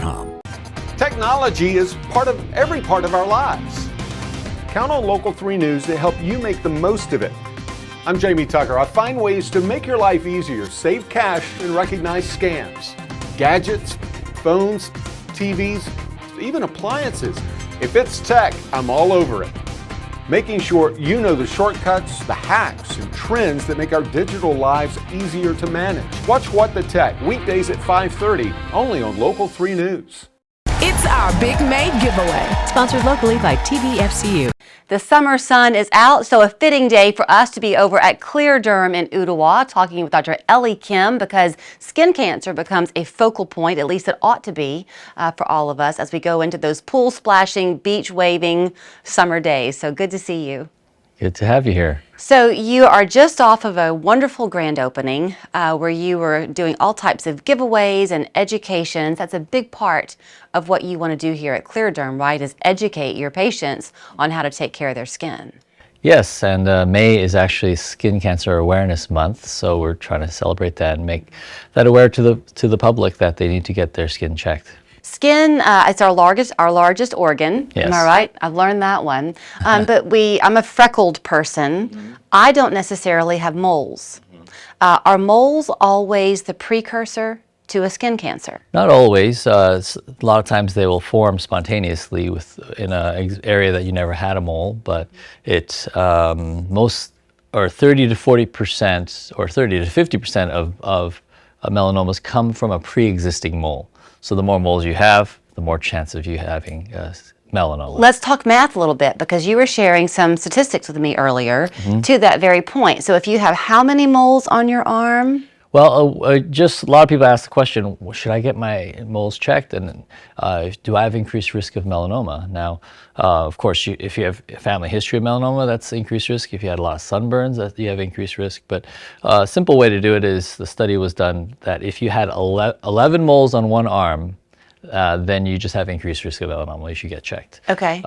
local3news.com. Technology is part of every part of our lives. Count on Local 3 News to help you make the most of it. I'm Jamie Tucker. I find ways to make your life easier, save cash, and recognize scams. Gadgets, phones, TVs, even appliances. If it's tech, I'm all over it. Making sure you know the shortcuts, the hacks, and trends that make our digital lives easier to manage. Watch What the Tech, weekdays at 5:30, only on Local 3 News. It's our Big May giveaway. Sponsored locally by TVFCU. The summer sun is out, so a fitting day for us to be over at Clear Derm in Ottawa talking with Dr. Ellie Kim, because skin cancer becomes a focal point, at least it ought to be, for all of us as we go into those pool splashing, beach waving summer days. So good to see you. Good to have you here. So you are just off of a wonderful grand opening where you were doing all types of giveaways and educations. That's a big part of what you want to do here at Clear Derm, right, is educate your patients on how to take care of their skin. Yes, and May is actually Skin Cancer Awareness Month, so we're trying to celebrate that and make that aware to the public that they need to get their skin checked. Skin, it's our largest organ. Yes. Am I right? I've learned that one. But I'm a freckled person. I don't necessarily have moles. Are moles always the precursor to a skin cancer? Not always. A lot of times they will form spontaneously in an area that you never had a mole, but it's 30 to 40% or 30 to 50% of melanomas come from a pre-existing mole. So the more moles you have, the more chance of you having melanoma. Let's talk math a little bit, because you were sharing some statistics with me earlier to that very point. So if you have how many moles on your arm? Well, just a lot of people ask the question, should I get my moles checked, and do I have increased risk of melanoma? Now, of course, if you have a family history of melanoma, that's increased risk. If you had a lot of sunburns, you have increased risk. But a simple way to do it is, the study was done that if you had 11 moles on one arm, then you just have increased risk of melanoma. You should get checked. Okay.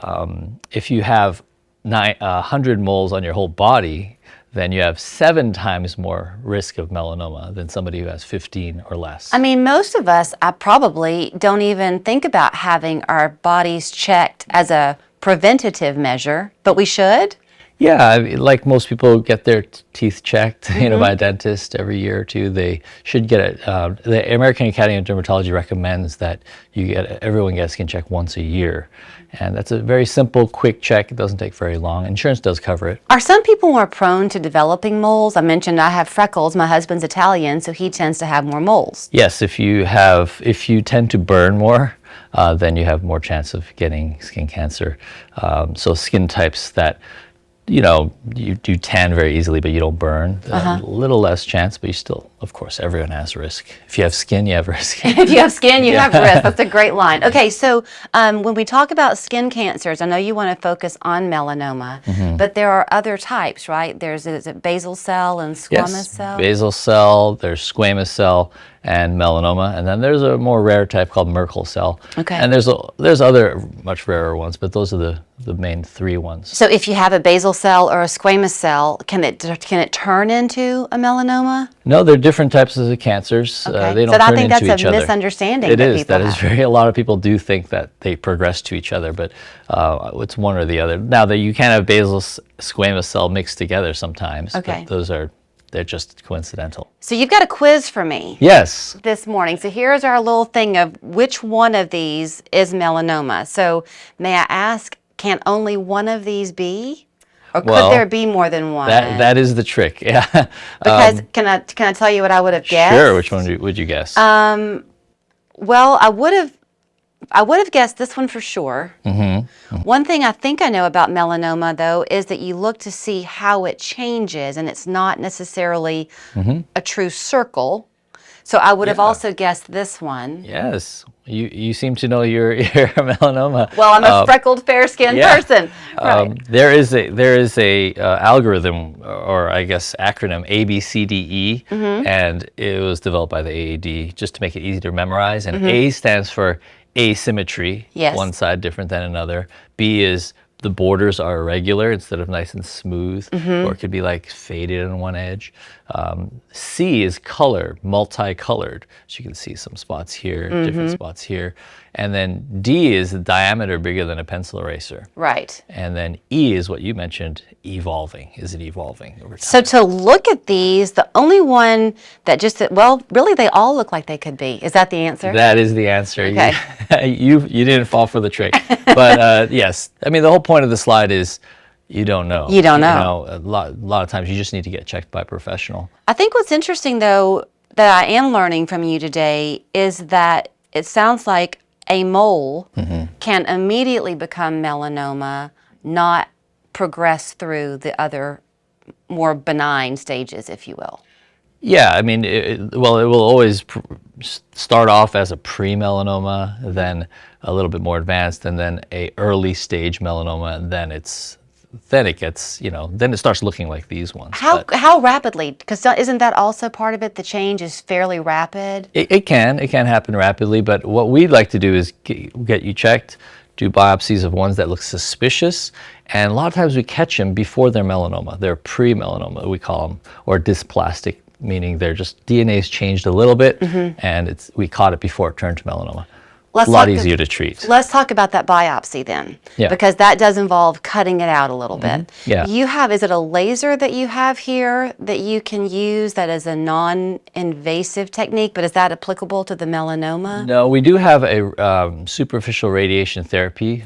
If you have 100 moles on your whole body, then you have 7 times more risk of melanoma than somebody who has 15 or less. I mean, most of us, I probably don't even think about having our bodies checked as a preventative measure, but we should. Yeah, like most people get their teeth checked, by a dentist every year or two. They should get it. The American Academy of Dermatology recommends that everyone get a skin check once a year. And that's a very simple, quick check. It doesn't take very long. Insurance does cover it. Are some people more prone to developing moles? I mentioned I have freckles. My husband's Italian, so he tends to have more moles. Yes, if you tend to burn more, then you have more chance of getting skin cancer. So skin types that you do tan very easily, but you don't burn. A little less chance, but you still, of course, everyone has risk. If you have skin, you have risk. If you have skin, you have risk. That's a great line. Okay, so when we talk about skin cancers, I know you want to focus on melanoma, but there are other types, right? Is it basal cell and squamous cell? Basal cell, there's squamous cell, and melanoma, and then there's a more rare type called Merkel cell. Okay. And there's other much rarer ones, but those are the main 3 ones. So if you have a basal cell or a squamous cell, can it turn into a melanoma? No, they're different types of cancers. Okay. They don't so I turn think into that's each a other. misunderstanding. It is. That Is a lot of people do think that they progress to each other, but it's one or the other. Now that you can have basal squamous cell mixed together sometimes, but they're just coincidental. So you've got a quiz for me. Yes. This morning. So here's our little thing of which one of these is melanoma. So may I ask, can only one of these be? Or could there be more than one? That is the trick, yeah. Because can I tell you what I would have guessed? Sure, which one would you guess? Well, I would have guessed this one for sure. One thing I think I know about melanoma, though, is that you look to see how it changes, and it's not necessarily a true circle. So I would have also guessed this one. Yes, you seem to know your melanoma. Well, I'm a freckled, fair-skinned person. Right. There is a algorithm, or I guess acronym, ABCDE, and it was developed by the AAD just to make it easy to memorize. And A stands for asymmetry, one side different than another. B is the borders are irregular instead of nice and smooth, or it could be like faded on one edge. C is color, multicolored. So you can see some spots here, different spots here. And then D is the diameter bigger than a pencil eraser. Right. And then E is what you mentioned, evolving. Is it evolving over time? So to look at these, the only one that just, well, really they all look like they could be. Is that the answer? That is the answer. Okay. You didn't fall for the trick. But yes, I mean, the whole point of the slide is you don't know. You don't know. A lot of times you just need to get checked by a professional. I think what's interesting, though, that I am learning from you today is that it sounds like a mole can immediately become melanoma, not progress through the other more benign stages, if you will. Yeah, I mean, it will always start off as a pre-melanoma, then a little bit more advanced, and then a early stage melanoma, and then it gets, then it starts looking like these ones. How rapidly? Because isn't that also part of it? The change is fairly rapid. It can happen rapidly, but what we'd like to do is get you checked, do biopsies of ones that look suspicious, and a lot of times we catch them before they're melanoma. They're pre-melanoma, we call them, or dysplastic, meaning they're just DNA's changed a little bit, and we caught it before it turned to melanoma. A lot easier to treat. Let's talk about that biopsy then, because that does involve cutting it out a little bit. Yeah. Is it a laser that you have here that you can use that is a non-invasive technique, but is that applicable to the melanoma? No, we do have a superficial radiation therapy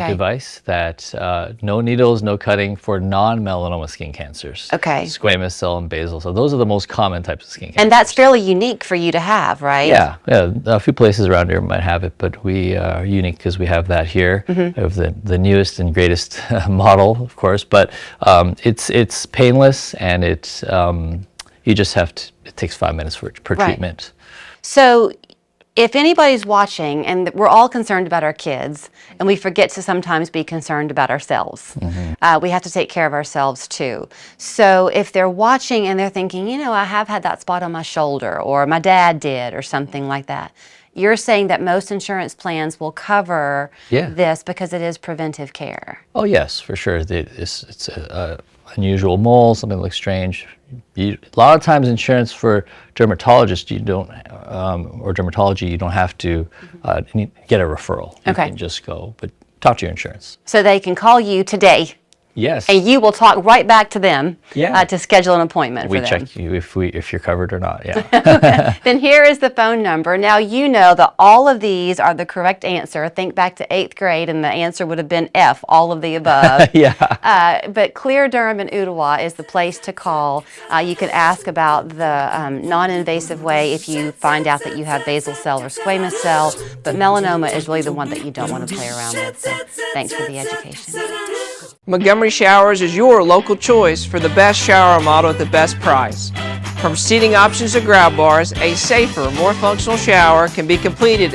device that no needles, no cutting for non-melanoma skin cancers. Okay. Squamous cell and basal. So those are the most common types of skin cancers. And that's fairly unique for you to have, right? Yeah. A few places around here might have it, but we are unique because we have that here. We have the newest and greatest model, of course, but it's painless, and you just have to, it takes 5 minutes per treatment. So if anybody's watching, and we're all concerned about our kids, and we forget to sometimes be concerned about ourselves. We have to take care of ourselves too. So if they're watching and they're thinking, I have had that spot on my shoulder, or my dad did, or something like that, you're saying that most insurance plans will cover this because it is preventive care. Oh yes, for sure. It's a unusual mole, something that looks strange. A lot of times, insurance for dermatologists, or dermatology, you don't have to get a referral. You can just go, but talk to your insurance. So they can call you today. Yes. And you will talk right back to them to schedule an appointment for them. We check you if you're covered or not, yeah. Then here is the phone number. Now you know that all of these are the correct answer. Think back to 8th grade and the answer would have been F, all of the above. But Clear Derm in Ottawa is the place to call. You can ask about the non-invasive way if you find out that you have basal cell or squamous cell, but melanoma is really the one that you don't want to play around with. So thanks for the education. Montgomery Showers is your local choice for the best shower model at the best price. From seating options to grab bars, a safer, more functional shower can be completed